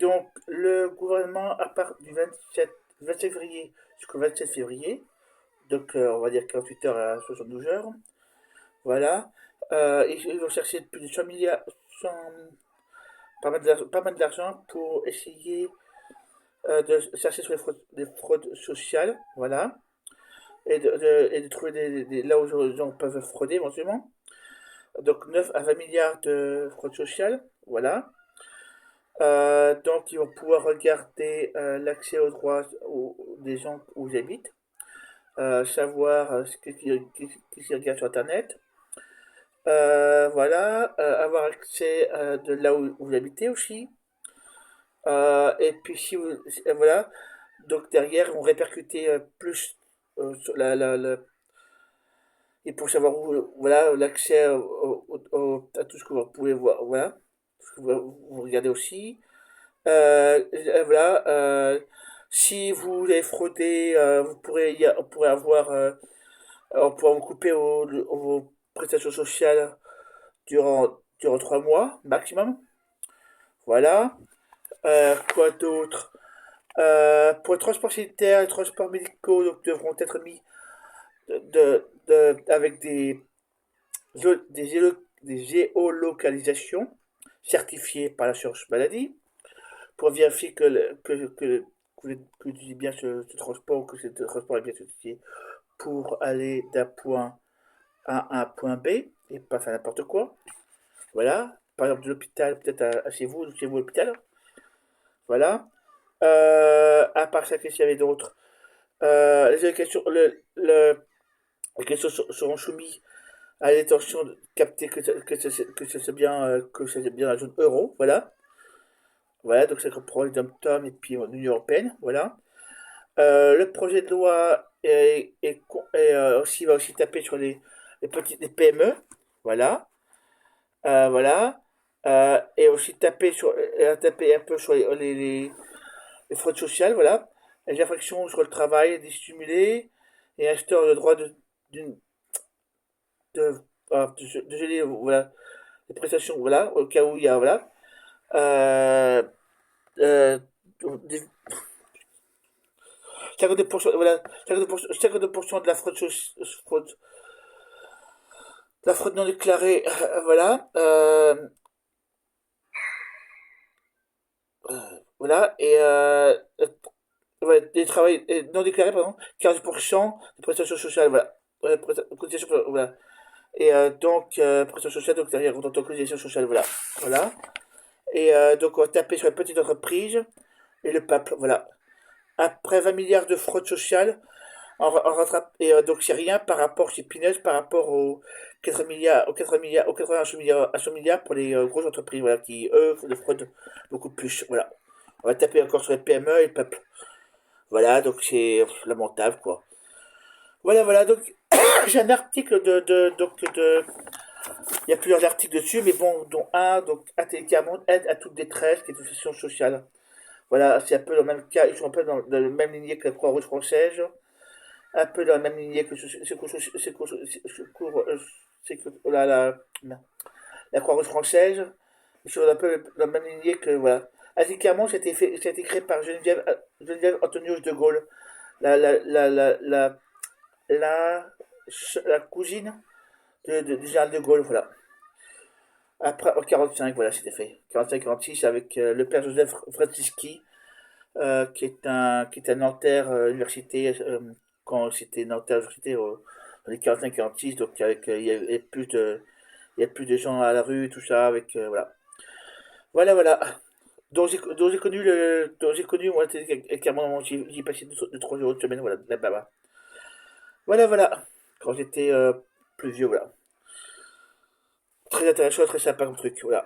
Donc, le gouvernement, à part du 27 février jusqu'au 27 février, donc on va dire 48 heures à 72 heures, voilà, ils vont chercher plus de 100 milliards, 100 pas mal d'argent pour essayer de chercher sur les fraudes sociales, voilà, et de trouver là où les gens peuvent frauder éventuellement. Donc 9 à 20 milliards de fraude sociale, voilà. Donc ils vont pouvoir regarder l'accès aux droits des gens où ils habitent, savoir ce qu'ils regardent sur Internet, voilà, avoir accès de là où vous habitez aussi. Et puis si vous, voilà, donc derrière ils vont répercuter plus sur et pour savoir où, voilà, l'accès à tout ce que vous pouvez voir, voilà, tout ce que vous regardez aussi. Voilà, si vous avez fraudé, on pourrait avoir, on pourra vous couper vos prestations sociales durant 3 mois maximum. Voilà. Quoi d'autre? Pour les transports sanitaires, les transports médicaux donc, devront être mis avec des géolocalisations certifiées par l'assurance maladie pour vérifier que tu dis bien ce transport, que ce transport est bien certifié pour aller d'un point A à un point B et pas faire n'importe quoi. Voilà. Par exemple, de l'hôpital, peut-être chez vous l'hôpital. Voilà. À part ça, qu'est-ce qu'il y avait d'autre? Les questions, les questions seront soumises à l'intention de capter que c'est bien la zone euro. Voilà. Voilà, donc ça comprend les dom et puis l'Union européenne. Voilà. Le projet de loi va aussi taper sur les PME. Voilà. Voilà. Et aussi taper un peu sur les fraudes sociales. Voilà. Les infractions sur le travail, les stimuler et instaure le droit d'une- de, de geler voilà, les prestations. Voilà, au cas où il y a. Voilà. Euh, euh, des- 52%, voilà, 52% de la la fraude non déclarée, voilà, voilà, ouais, des travails non déclarés, pardon, 15% de prestations sociales, voilà, voilà, et donc, prestations sociales, donc derrière, en tant que cotisation sociale, voilà, voilà, et donc on va taper sur les petites entreprises et le peuple, voilà. Après 20 milliards de fraude sociale, on rattrape, et donc c'est rien par rapport, c'est peanuts par rapport aux 4 milliards, aux 4 milliards, aux 81 milliards, à 100 milliards pour les grosses entreprises, voilà, qui, eux, le fraudent beaucoup plus, voilà. On va taper encore sur les PME et le peuple. Voilà, donc c'est lamentable, quoi. Voilà, voilà, donc j'ai un article il y a plusieurs articles dessus, mais bon, dont un, donc, intelligemment, aide à toute détresse, qui est une situation sociale. Voilà, c'est un peu le même cas, ils sont un peu dans la même lignée que la Croix-Rouge française, un peu dans la même lignée que la Croix-Rouge française, ils sont un peu dans la même lignée que, voilà. Antiquement, c'était créé par Geneviève Antonius de Gaulle, la, la, la, la, la, la, la cousine du général de Gaulle, voilà. Après, en 45, voilà, c'était fait. 45-46, avec le père Joseph Franciski, qui est un Nanterre université, quand c'était Nanterre université dans les 45-46, donc avec, il y a plus de gens à la rue, tout ça, avec, voilà. Voilà, voilà. Dont j'ai connu, moi, carrément, j'y ai passé 2, 3 jours de semaine, voilà, là-bas. Voilà, voilà. Quand j'étais plus vieux, voilà. Très intéressant, très sympa comme truc, voilà.